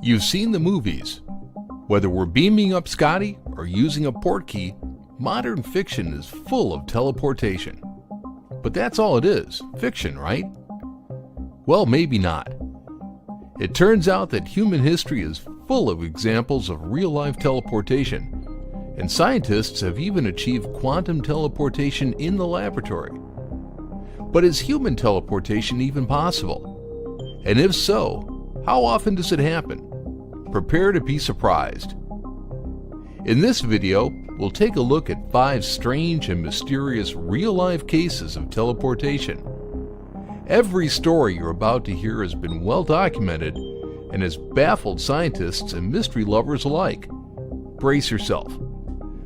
You've seen the movies. Whether we're beaming up Scotty or using a portkey, modern fiction is full of teleportation. But that's all it is, fiction, right? Well, maybe not. It turns out that human history is full of examples of real-life teleportation, and scientists have even achieved quantum teleportation in the laboratory. But is human teleportation even possible? And if so, how often does it happen? Prepare to be surprised. In this video, we'll take a look at 5 strange and mysterious real-life cases of teleportation. Every story you're about to hear has been well documented and has baffled scientists and mystery lovers alike. Brace yourself,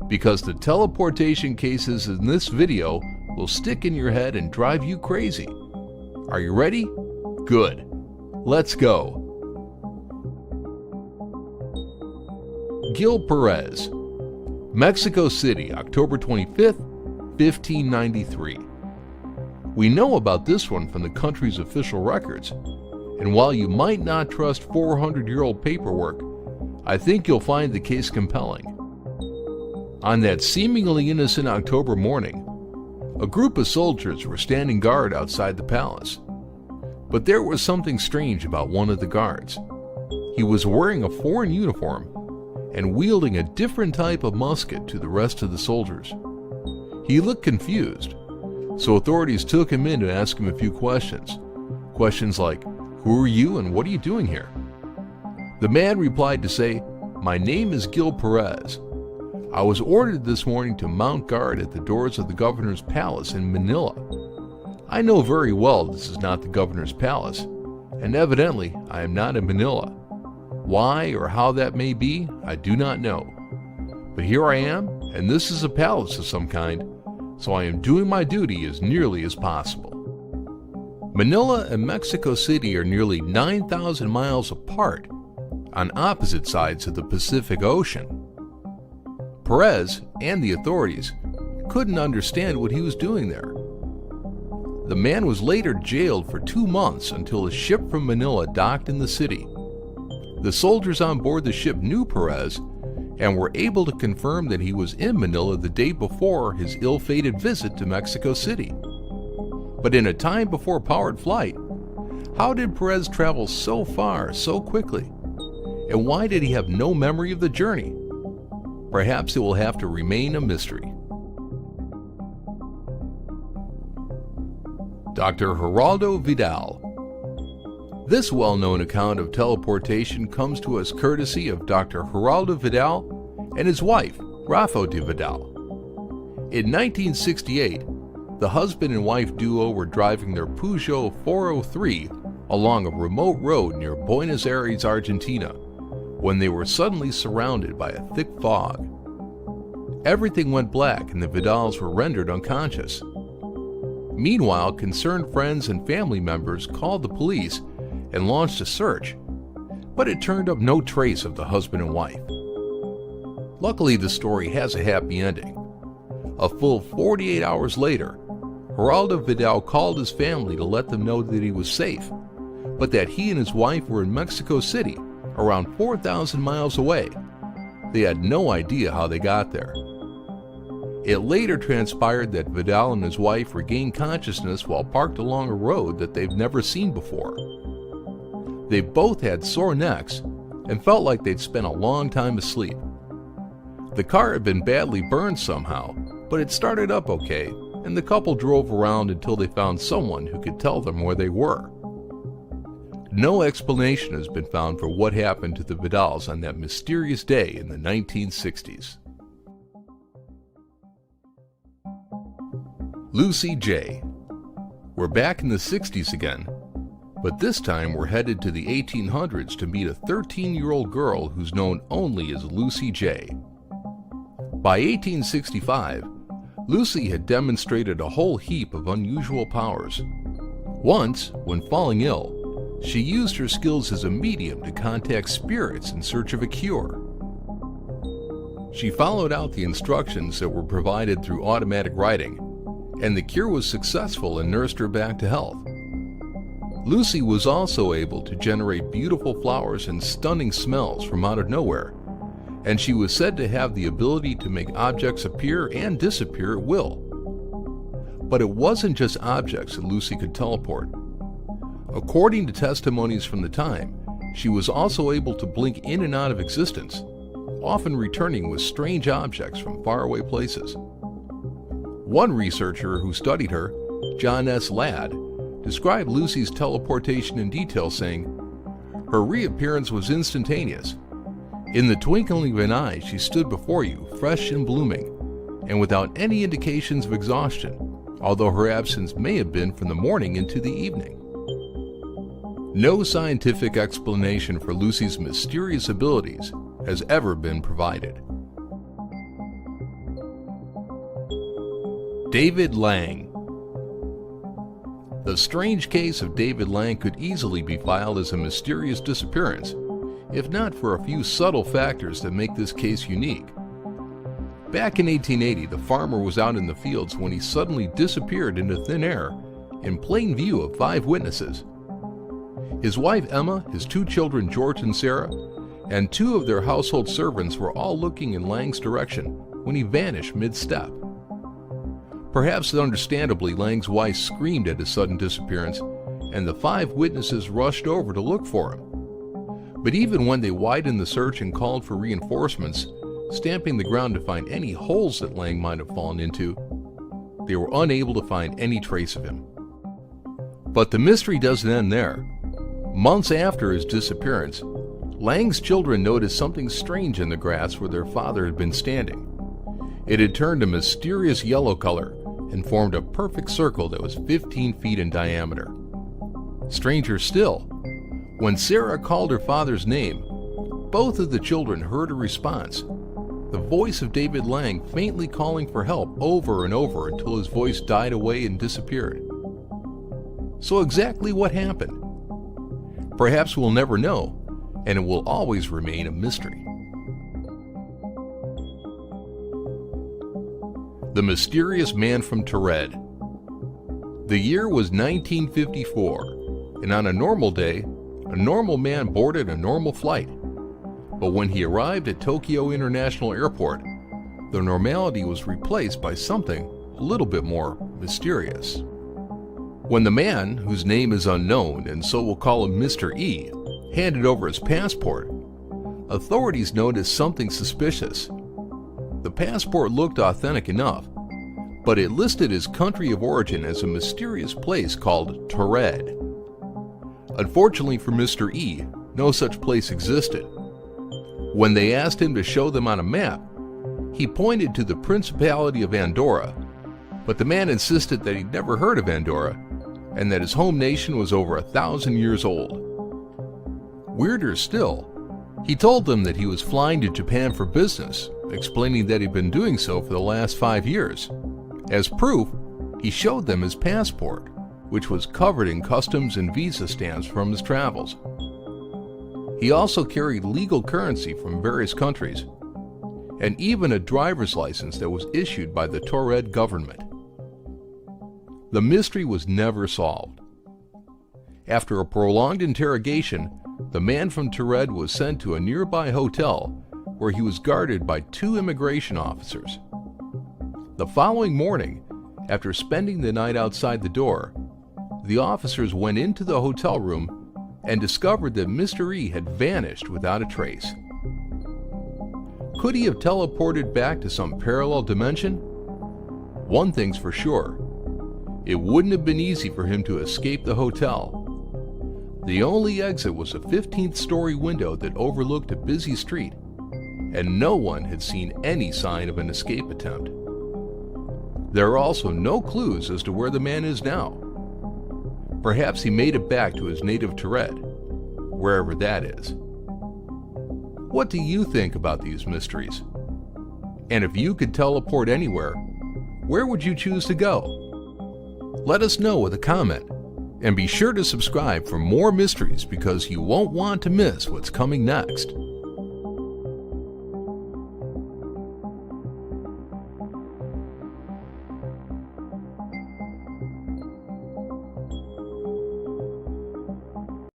because the teleportation cases in this video will stick in your head and drive you crazy. Are you ready? Good. Let's go. Gil Perez, Mexico City, October 25th, 1593. We know about this one from the country's official records, and while you might not trust 400-year-old paperwork, I think you'll find the case compelling. On that seemingly innocent October morning, a group of soldiers were standing guard outside the palace. But there was something strange about one of the guards. He was wearing a foreign uniform and wielding a different type of musket to the rest of the soldiers. He looked confused, so authorities took him in to ask him a few questions. Questions like, "Who are you and what are you doing here?" The man replied to say, "My name is Gil Perez. I was ordered this morning to mount guard at the doors of the governor's palace in Manila. I know very well this is not the governor's palace, and evidently I am not in Manila. Why or how that may be, I do not know. But here I am, and this is a palace of some kind, so I am doing my duty as nearly as possible." Manila and Mexico City are nearly 9,000 miles apart, on opposite sides of the Pacific Ocean. Perez and the authorities couldn't understand what he was doing there. The man was later jailed for 2 months until a ship from Manila docked in the city. The soldiers on board the ship knew Perez and were able to confirm that he was in Manila the day before his ill-fated visit to Mexico City. But in a time-before-powered flight, how did Perez travel so far so quickly? And why did he have no memory of the journey? Perhaps it will have to remain a mystery. Dr. Geraldo Vidal. This well-known account of teleportation comes to us courtesy of Dr. Geraldo Vidal and his wife, Rafa de Vidal. In 1968, the husband and wife duo were driving their Peugeot 403 along a remote road near Buenos Aires, Argentina, when they were suddenly surrounded by a thick fog. Everything went black and the Vidals were rendered unconscious. Meanwhile, concerned friends and family members called the police and launched a search, but it turned up no trace of the husband and wife. Luckily, the story has a happy ending. A full 48 hours later, Geraldo Vidal called his family to let them know that he was safe, but that he and his wife were in Mexico City, around 4,000 miles away. They had no idea how they got there. It later transpired that Vidal and his wife regained consciousness while parked along a road that they've never seen before. They both had sore necks and felt like they'd spent a long time asleep. The car had been badly burned somehow, but it started up okay, and the couple drove around until they found someone who could tell them where they were. No explanation has been found for what happened to the Vidals on that mysterious day in the 1960s. Lucy J. We're back in the 60s again, but this time we're headed to the 1800s to meet a 13-year-old girl who's known only as Lucy J. By 1865, Lucy had demonstrated a whole heap of unusual powers. Once, when falling ill, she used her skills as a medium to contact spirits in search of a cure. She followed out the instructions that were provided through automatic writing, and the cure was successful and nursed her back to health. Lucy was also able to generate beautiful flowers and stunning smells from out of nowhere, and she was said to have the ability to make objects appear and disappear at will. But it wasn't just objects that Lucy could teleport. According to testimonies from the time, she was also able to blink in and out of existence, often returning with strange objects from faraway places. One researcher who studied her, John S. Ladd, described Lucy's teleportation in detail, saying, "Her reappearance was instantaneous. In the twinkling of an eye, she stood before you, fresh and blooming, and without any indications of exhaustion, although her absence may have been from the morning into the evening." No scientific explanation for Lucy's mysterious abilities has ever been provided. David Lang. The strange case of David Lang could easily be filed as a mysterious disappearance, if not for a few subtle factors that make this case unique. Back in 1880, the farmer was out in the fields when he suddenly disappeared into thin air in plain view of 5 witnesses. His wife Emma, his 2 children George and Sarah, and 2 of their household servants were all looking in Lang's direction when he vanished mid-step. Perhaps understandably, Lang's wife screamed at his sudden disappearance, and the 5 witnesses rushed over to look for him. But even when they widened the search and called for reinforcements, stamping the ground to find any holes that Lang might have fallen into, they were unable to find any trace of him. But the mystery doesn't end there. Months after his disappearance, Lang's children noticed something strange in the grass where their father had been standing. It had turned a mysterious yellow color and formed a perfect circle that was 15 feet in diameter. Stranger still, when Sarah called her father's name, both of the children heard a response, the voice of David Lang faintly calling for help over and over until his voice died away and disappeared. So exactly what happened? Perhaps we'll never know, and it will always remain a mystery. The Mysterious Man from Tered. The year was 1954, and on a normal day, a normal man boarded a normal flight. But when he arrived at Tokyo International Airport, the normality was replaced by something a little bit more mysterious. When the man, whose name is unknown, and so we'll call him Mr. E, handed over his passport, authorities noticed something suspicious. The passport looked authentic enough, but it listed his country of origin as a mysterious place called Tered. Unfortunately for Mr. E, no such place existed. When they asked him to show them on a map, he pointed to the Principality of Andorra, but the man insisted that he'd never heard of Andorra and that his home nation was over 1,000 years old. Weirder still, he told them that he was flying to Japan for business, explaining that he'd been doing so for the last 5 years. As proof, he showed them his passport, which was covered in customs and visa stamps from his travels. He also carried legal currency from various countries, and even a driver's license that was issued by the Tered government. The mystery was never solved. After a prolonged interrogation, the man from Tered was sent to a nearby hotel where he was guarded by 2 immigration officers. The following morning, after spending the night outside the door, the officers went into the hotel room and discovered that Mr. E had vanished without a trace. Could he have teleported back to some parallel dimension? One thing's for sure. It wouldn't have been easy for him to escape the hotel. The only exit was a 15th-story window that overlooked a busy street, and no one had seen any sign of an escape attempt. There are also no clues as to where the man is now. Perhaps he made it back to his native Tered, wherever that is. What do you think about these mysteries? And if you could teleport anywhere, where would you choose to go? Let us know with a comment, and be sure to subscribe for more mysteries because you won't want to miss what's coming next.